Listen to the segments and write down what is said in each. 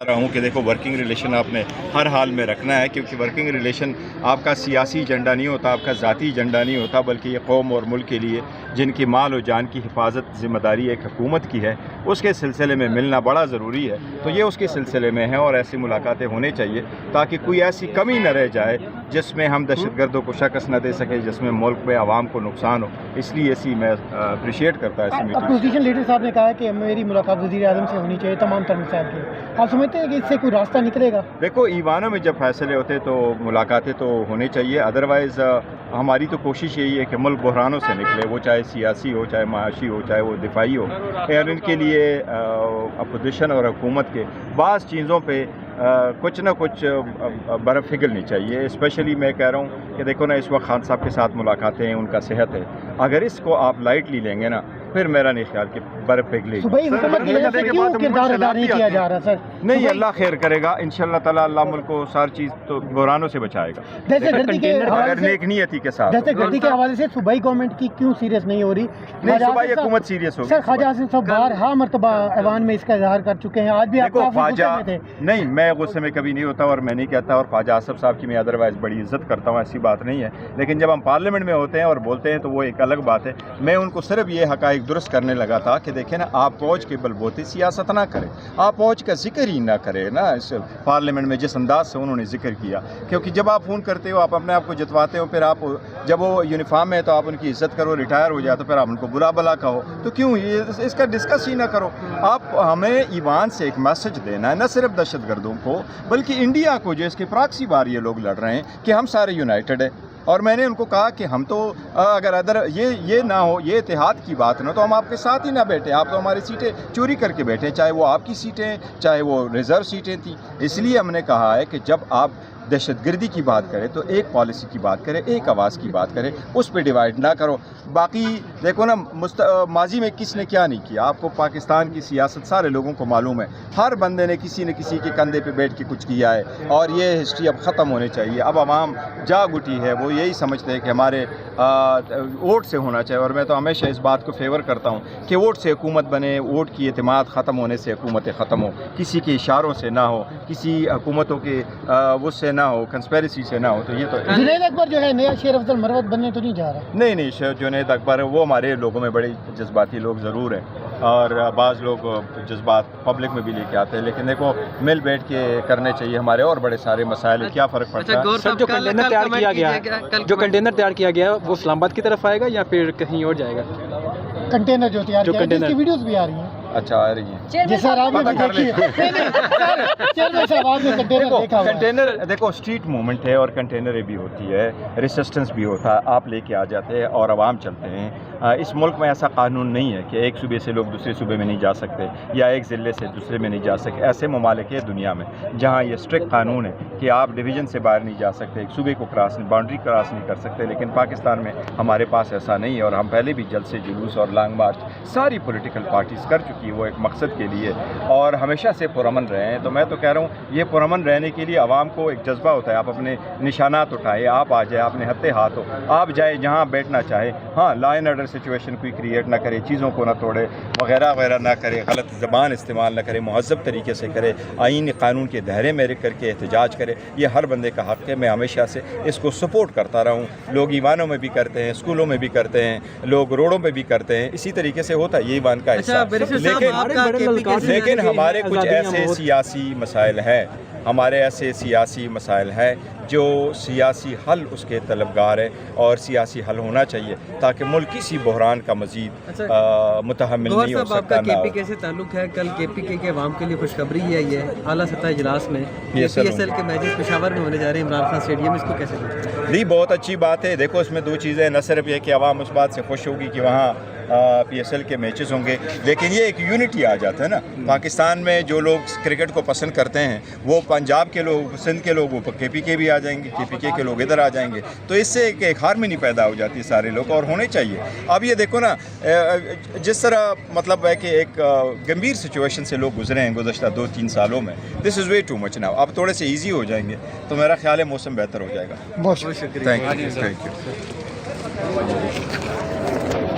रहा हूँ कि देखो वर्किंग रिलेशन आपने हर हाल में रखना है, क्योंकि वर्किंग रिलेशन आपका सियासी एजेंडा नहीं होता, आपका ज़ाती एजेंडा नहीं होता, बल्कि ये कौम और मुल्क के लिए जिनकी माल और जान की हिफाजत ज़िम्मेदारी एक हुकूमत की है, उसके सिलसिले में मिलना बड़ा ज़रूरी है। तो ये उसके सिलसिले में है और ऐसी मुलाकातें होनी चाहिए ताकि कोई ऐसी कमी न रह जाए जिसमें हम दहशतगर्दों को शिकस्त न दे सकें, जिसमें मुल्क में आवाम को नुकसान हो। इसलिए ऐसी मैं अप्रिशिएट करता है ऐसी मीटिंग। अपोजिशन लीडर साहब ने कहा है कि मेरी मुलाकात वज़ीर आज़म से होनी चाहिए, तमाम तर मसाइल की। आप समझते हैं कि इससे कोई रास्ता निकलेगा? देखो, ईवानों में जब फैसले होते तो मुलाकातें तो होनी चाहिए, अदरवाइज़ हमारी तो कोशिश यही है कि मुल्क बहरानों से निकले, वो चाहे सियासी हो, चाहे माशी हो, चाहे वो दिफाई हो। और इनके लिए अपोजिशन और हुकूमत के बाज़ चीज़ों पे कुछ ना कुछ बर्फ़ पिघलनी चाहिए। स्पेशली मैं कह रहा हूँ कि देखो ना, इस वक्त खान साहब के साथ मुलाकातें हैं, उनका सेहत है, अगर इसको आप लाइटली लेंगे ना, फिर मेरा नहीं ख्याल कि बर्फ़ पिघलेगी। नहीं, अल्लाह खैर करेगा इंशाअल्लाह ताला। अल्लाह मुल्क को सारी चीज़ तो बुरानों से बचाएगा, अगर नेक नियति के साथ। जैसे गर्दी के हवाले से सूबाई गवर्नमेंट की क्यों सीरियस नहीं हो रही? नहीं, सूबाई हुकूमत सीरियस होगी। सर, ख्वाजा आसिफ साहब बारहा मरतबा ऐवान में इसका इजहार कर चुके हैं, आज भी आप ख्वाजा नहीं, मैं गुस्से में कभी नहीं होता और मैं नहीं कहता, और ख्वाजा आसिफ साहब की मैं अदरवाइज़ बड़ी इज्जत करता हूँ, ऐसी बात नहीं है। लेकिन जब हम पार्लियामेंट में होते हैं और बोलते हैं तो वो एक अलग बात है। मैं उनको सिर्फ ये हक़ाइक़ दुरुस्त करने लगा था कि देखें ना, आप फौज के बलबूते सियासत ना करें, आप फौज का जिक्र ही ना करें ना इस पार्लियामेंट में जिस अंदाज से उन्होंने जिक्र किया। क्योंकि जब आप फ़ोन करते हो, आप अपने आप को जतवाते हो, फिर आप जब वो यूनिफॉर्म में तो आप उनकी इज्जत करो, रिटायर हो जाए तो फिर आप उनको बुरा भला कहो, तो क्यों ये इसका डिस्कस ही ना करो? आप हमें ईवान से एक मैसेज देना है, न सिर्फ दहशतगर्दों को बल्कि इंडिया को, जो इसके प्रॉक्सी बार ये लोग लड़ रहे हैं, कि हम सारे यूनाइटेड हैं। और मैंने उनको कहा कि हम तो अगर ये ना हो, ये इत्तेहाद की बात ना, तो हम आपके साथ ही ना बैठे। आप तो हमारी सीटें चोरी करके बैठे, चाहे वो आपकी सीटें, चाहे वो रिज़र्व सीटें थी। इसलिए हमने कहा है कि जब आप दहशतगर्दी की बात करें तो एक पॉलिसी की बात करें, एक आवाज़ की बात करें, उस पर डिवाइड ना करो। बाकी देखो ना, माजी में किसने क्या नहीं किया, आपको पाकिस्तान की सियासत सारे लोगों को मालूम है। हर बंदे ने किसी न किसी के कंधे पे बैठ के कुछ किया है, और ये हिस्ट्री अब ख़त्म होनी चाहिए। अब आवाम जाग उठी है, वो यही समझते हैं कि हमारे वोट से होना चाहिए। और मैं तो हमेशा इस बात को फेवर करता हूँ कि वोट से हुकूमत बने, वोट की एतमाद ख़त्म होने से हुकूमतें ख़त्म हो, किसी के इशारों से ना हो, किसी हुकूमतों के उससे ना हो, कंस्पेरेसी से ना हो। तो ये तो जुनैद अकबर जो है नया शेर अफजल मरवत बनने तो नहीं जा रहा? नहीं, जुनैद अकबर वो हमारे लोगों में बड़े जज्बाती लोग ज़रूर हैं, और बाज़ लोग जज्बात पब्लिक में भी लेके आते हैं, लेकिन देखो मिल बैठ के करने चाहिए। हमारे और बड़े सारे मसाइल, क्या फ़र्क पड़ता है? सर, जो कंटेनर तैयार किया गया है वो इस्लामाबाद की तरफ आएगा या फिर कहीं और जाएगा? कंटेनर जो तैयार किया है, इसकी वीडियोस भी आ रही हैं। अच्छा, आ रही है। कंटेनर देखो, स्ट्रीट मूवमेंट है और कंटेनर भी होती है, रेसिस्टेंस भी होता है, आप लेके आ जाते हैं और आवाम चलते हैं। इस मुल्क में ऐसा कानून नहीं है कि एक सूबे से लोग दूसरे सूबे में नहीं जा सकते, या एक ज़िले से दूसरे में नहीं जा सकते। ऐसे ममालिक है दुनिया में जहाँ ये स्ट्रिक्ट कानून है कि आप डिवीज़न से बाहर नहीं जा सकते, एक सूबे को बाउंड्री क्रॉस नहीं कर सकते। लेकिन पाकिस्तान में हमारे पास ऐसा नहीं है, और हम पहले भी जलसे जुलूस और लॉन्ग मार्च सारी पॉलिटिकल पार्टीज़ कर चुकी है, वो एक मकसद के लिए, और हमेशा से पुरअमन रहे हैं। तो मैं तो कह रहा हूँ, ये पुरअमन रहने के लिए आवाम को एक जज्बा होता है। आप अपने निशानात उठाएँ, आप आ जाए, अपने हत्थे हाथ हो, आप जाए जहाँ बैठना चाहे। हाँ, लॉ एंड ऑर्डर सिचुएशन कोई क्रिएट ना करे, चीज़ों को ना तोड़े, वगैरह वगैरह ना करे, गलत ज़बान इस्तेमाल ना करे, महज़ब तरीके से करे, आईन कानून के दायरे में रह करके एहतजाज करे। ये हर बंदे का हक़ है। मैं हमेशा से इसको सपोर्ट करता रहा हूँ। लोग ईवानों में भी करते हैं, स्कूलों में भी करते हैं, लोग रोडों पर भी करते हैं, इसी तरीके से होता है। ये ईवान का हिस्सा। लेकिन हमारे कुछ ऐसे सियासी मसाइल हैं, हमारे ऐसे सियासी मसाइल हैं जो सियासी हल उसके तलबगार है, और सियासी हल होना चाहिए ताकि मुल्क किसी बहरान का मज़ीद मुतहम्मिल नहीं हो सकता। आपका KPK से ताल्लुक़ है, कल KPK के अवाम के लिए खुशखबरी है, ये आला सतह इजलास में PSL के मैचेस पेशावर में होने जा रहे हैं, इमरान खान स्टेडियम, इसको कैसे देखते हैं? बहुत अच्छी बात है। देखो, इसमें दो चीज़ें, न सिर्फ ये कि अवाम उस बात से खुश होगी कि वहाँ PSL के मैचेस होंगे, लेकिन ये एक यूनिटी आ जाता है ना। पाकिस्तान में जो लोग क्रिकेट को पसंद करते हैं, वो पंजाब के लोग, सिंध के लोग, वो KPK भी आ जाएंगे, KPK के लोग इधर आ जाएंगे, तो इससे एक हार्मनी पैदा हो जाती है सारे लोग, और होने चाहिए। अब ये देखो ना, जिस तरह मतलब है कि एक गंभीर सिचुएशन से लोग गुजरे हैं गुज़श्ता 2-3 सालों में, this is way too much now. अब थोड़े से ईजी हो जाएंगे तो मेरा ख्याल है मौसम बेहतर हो जाएगा। बहुत शुक्रिया। Thank you.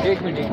एक मिनट।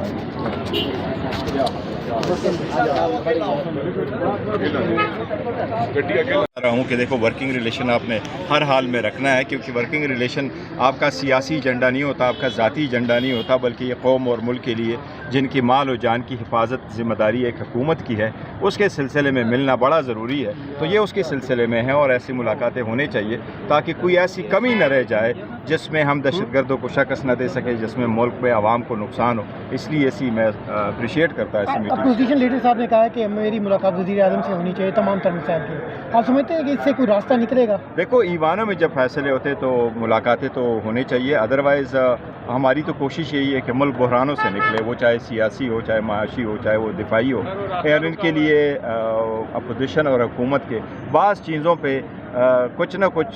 रहा हूँ कि देखो वर्किंग रिलेशन आपने हर हाल में रखना है, क्योंकि वर्किंग रिलेशन आपका सियासी एजेंडा नहीं होता, आपका ज़ाती एजेंडा नहीं होता, बल्कि ये कौम और मुल्क के लिए जिनकी माल और जान की हिफाजत ज़िम्मेदारी एक हुकूमत की है, उसके सिलसिले में मिलना बड़ा ज़रूरी है। तो ये उसके सिलसिले में है और ऐसी मुलाकातें होनी चाहिए ताकि कोई ऐसी कमी न रह जाए जिसमें हम दहशतगर्दों को शिकस्त न दे सकें, जिसमें मुल्क में आवाम को नुकसान हो। इसलिए ऐसी मैं अप्रिशिएट करता है ऐसी मीटिंग। अपोजिशन लीडर साहब ने कहा है कि मेरी मुलाकात वज़ीर आज़म से होनी चाहिए तमाम तर मसाइल की। आप समझते हैं कि इससे कोई रास्ता निकलेगा? देखो, ईवानों में जब फैसले होते तो मुलाकातें तो होनी चाहिए, अदरवाइज़ हमारी तो कोशिश यही है कि मुल्क बहरानों से निकले, वो चाहे सियासी हो, चाहे माशी हो, चाहे वो दिफाई हो। और इनके लिए अपोजिशन और हुकूमत के बाज़ चीज़ों पे कुछ ना कुछ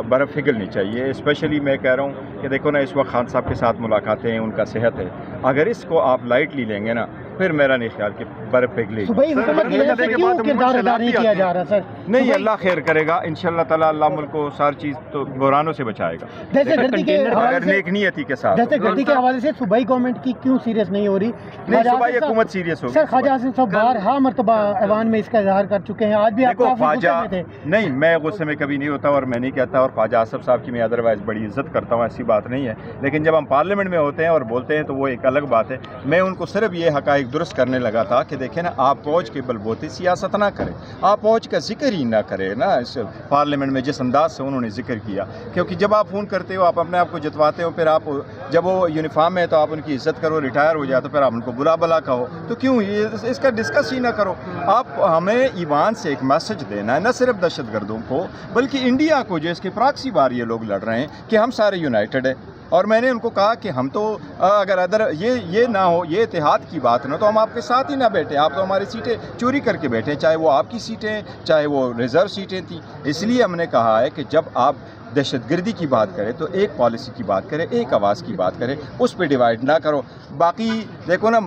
बर्फ़ पिघलनी चाहिए। स्पेशली मैं कह रहा हूँ कि देखो ना, इस वक्त खान साहब के साथ मुलाकातें हैं, उनका सेहत है, अगर इसको आप लाइटली लेंगे ना, फिर मेरा नहीं ख्याल कि बर्फ़ पिघलेगी। सुबह हुकूमत की वजह से क्यों किरदार अदा नहीं किया जा रहा सर? नहीं, अल्लाह खैर करेगा इंशाअल्लाह ताला। अल्लाह मुल्क को सारी चीज़ तो बुरानों से बचाएगा, दहशतगर्दी के अगर नेक नीयती के साथ। दहशतगर्दी के हवाले से सूबाई गवर्नमेंट की क्यों सीरियस नहीं हो रही? नहीं, सूबाई हुकूमत सीरियस होगी। सर, ख्वाजा आसिफ साहब बारहा मरतबा ऐवान में इसका इजहार कर चुके हैं, आज भी आप काफी गुस्से में थे। नहीं, मैं गुस्से में कभी नहीं होता और मैं नहीं कहता, और ख्वाजा आसिफ साहब की मैं अदरवाइज़ बड़ी इज्जत करता हूँ, ऐसी बात नहीं है। लेकिन जब हम पार्लियामेंट में होते हैं और बोलते हैं तो वो एक अलग बात है। मैं उनको सिर्फ ये हक़ाइक़ दुरुस्त करने लगा था कि देखें ना, आप फौज के बलबूते सियासत ना करें, आप फौज का जिक्र ही ना करें ना इस पार्लियामेंट में, जिस अंदाज से उन्होंने जिक्र किया। क्योंकि जब आप फ़ोन करते हो, आप अपने आप को जतवाते हो, फिर आप जब वो यूनिफॉर्म में तो आप उनकी इज्जत करो, रिटायर हो जाए तो फिर आप उनको बुला भला कहो, तो क्यों ये इसका डिस्कस ही ना करो? आप हमें ईवान से एक मैसेज देना है, न सिर्फ दहशतगर्दों को बल्कि इंडिया को, जो इसके प्रॉक्सी बार ये लोग लड़ रहे हैं, कि हम सारे यूनाइटेड हैं। और मैंने उनको कहा कि हम तो अगर अदर ये ना हो, ये इत्तेहाद की बात ना, तो हम आपके साथ ही ना बैठे। आप तो हमारी सीटें चोरी करके बैठे, चाहे वो आपकी सीटें, चाहे वो रिज़र्व सीटें थी। इसलिए हमने कहा है कि जब आप दहशतगर्दी की बात करें तो एक पॉलिसी की बात करें, एक आवाज़ की बात करें, उस पर डिवाइड ना करो। बाकी देखो ना,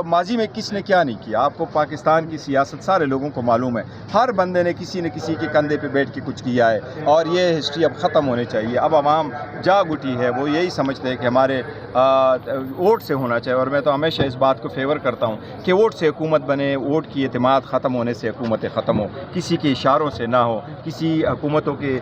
माजी में किसने क्या नहीं किया, आपको पाकिस्तान की सियासत सारे लोगों को मालूम है। हर बंदे ने किसी न किसी के कंधे पे बैठ के कुछ किया है, और ये हिस्ट्री अब ख़त्म होनी चाहिए। अब आवाम जाग उठी है, वो यही समझते हैं कि हमारे वोट से होना चाहिए। और मैं तो हमेशा इस बात को फेवर करता हूँ कि वोट से हुकूमत बने, वोट की एतमाद ख़त्म होने से हुकूमतें ख़त्म हो, किसी के इशारों से ना हो, किसी हुकूमतों के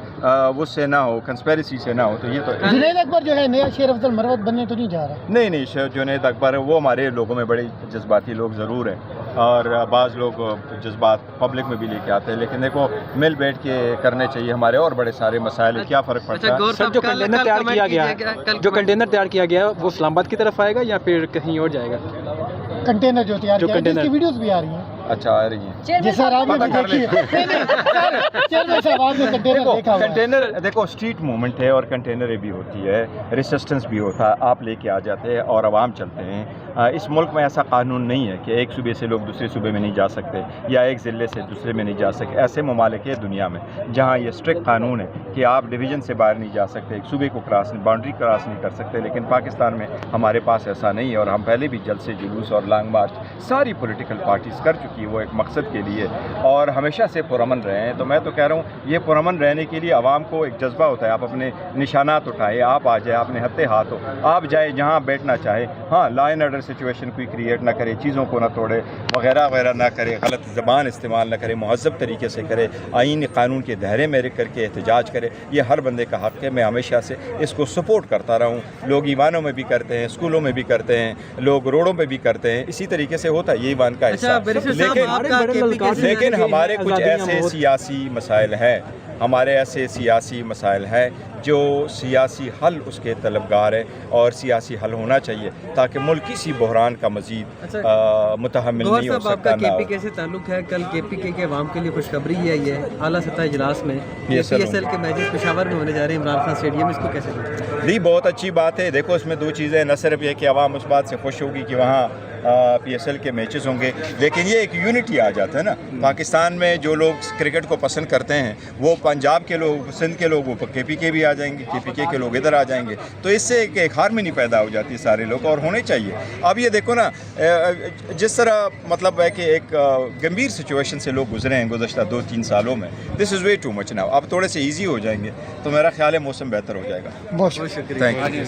उससे ना हो, कंस्पेरेसी से ना हो। तो ये तो जुनैद अकबर जो है नया शेर अफजल मरवत बनने तो नहीं जा रहा? नहीं, जुनैद अकबर वो हमारे लोगों में बड़े जज्बाती लोग ज़रूर हैं, और बाज़ लोग जज्बात पब्लिक में भी लेके आते हैं, लेकिन देखो मिल बैठ के करने चाहिए। हमारे और बड़े सारे मसाइल हैं, क्या फ़र्क पड़ता है? सर, जो कंटेनर तैयार किया गया है वो इस्लामाबाद की तरफ आएगा या फिर कहीं और जाएगा? कंटेनर जो तैयार किया है, जिसकी वीडियोस भी आ रही हैं। अच्छा, आ रही है जी सर, आपने देखी है? चेयरमैन साहब, आपने कंटेनर देखा होगा। कंटेनर देखो, स्ट्रीट मूवमेंट है और कंटेनर भी होती है, रेसिस्टेंस भी होता है, आप लेके आ जाते हैं और आवाम चलते हैं। इस मुल्क में ऐसा कानून नहीं है कि एक सूबे से लोग दूसरे सूबे में नहीं जा सकते, या एक ज़िले से दूसरे में नहीं जा सकते। ऐसे ममालिक है दुनिया में जहाँ ये स्ट्रिक्ट कानून है कि आप डिवीज़न से बाहर नहीं जा सकते, एक सूबे को बाउंड्री क्रॉस नहीं कर सकते। लेकिन पाकिस्तान में हमारे पास ऐसा नहीं है, और हम पहले भी जलसे जुलूस और लॉन्ग मार्च सारी पॉलिटिकल पार्टीज़ कर चुकी है, वो एक मकसद के लिए, और हमेशा से पुरअमन रहे हैं। तो मैं तो कह रहा हूँ, ये पुरअमन रहने के लिए आवाम को एक जज्बा होता है। आप अपने निशानात उठाए, आप आ जाए, अपने हत्थे हाथ हो, आप जाए जहाँ बैठना चाहे। हाँ, लॉ एंड ऑर्डर सिचुएशन कोई क्रिएट ना करे, चीज़ों को ना तोड़े, वगैरह वगैरह ना करे, गलत ज़बान इस्तेमाल ना करे, महज़ब तरीके से करे, आईन कानून के दायरे में रह करके एहतजाज करे। ये हर बंदे का हक़ है। मैं हमेशा से इसको सपोर्ट करता रहा हूँ। लोग ईवानों में भी करते हैं, स्कूलों में भी करते हैं, लोग रोडों पर भी करते हैं, इसी तरीके से होता है, ये ईवान का हिस्सा। लेकिन हमारे कुछ ऐसे सियासी मसाइल हैं, हमारे ऐसे सियासी मसाइल हैं जो सियासी हल उसके तलबगार है, और सियासी हल होना चाहिए ताकि मुल्क किसी बहरान का मज़ीद मुतहम्मिल नहीं हो सकता। KPK से ताल्लुक़ है, कल KPK के अवाम के लिए खुशखबरी है, ये आला सतह इजलास में PSL के मैचेस पेशावर में होने जा रहे हैं इमरान खान स्टेडियम, इसको कैसे देखते हैं? नहीं, बहुत अच्छी बात है। देखो, इसमें दो चीज़ें, न सिर्फ ये कि अवाम उस बात से खुश होगी कि वहाँ PSL के मैचेस होंगे, लेकिन ये एक यूनिटी आ जाता है ना। पाकिस्तान में जो लोग क्रिकेट को पसंद करते हैं, वो पंजाब के लोग, सिंध के लोग, वो KPK भी आ जाएंगे, KPK के लोग इधर आ जाएंगे, तो इससे एक हारमोनी पैदा हो जाती है सारे लोग, और होने चाहिए। अब ये देखो ना, जिस तरह मतलब है कि एक गंभीर सिचुएशन से लोग गुजरे हैं गुज़श्ता 2-3 सालों में, this is way too much now. अब थोड़े से ईजी हो जाएंगे तो मेरा ख्याल है मौसम बेहतर हो जाएगा। बहुत शुक्रिया। Thank you.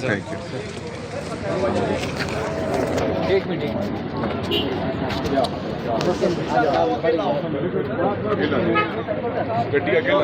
ਗੱਡੀ ਅੱਗੇ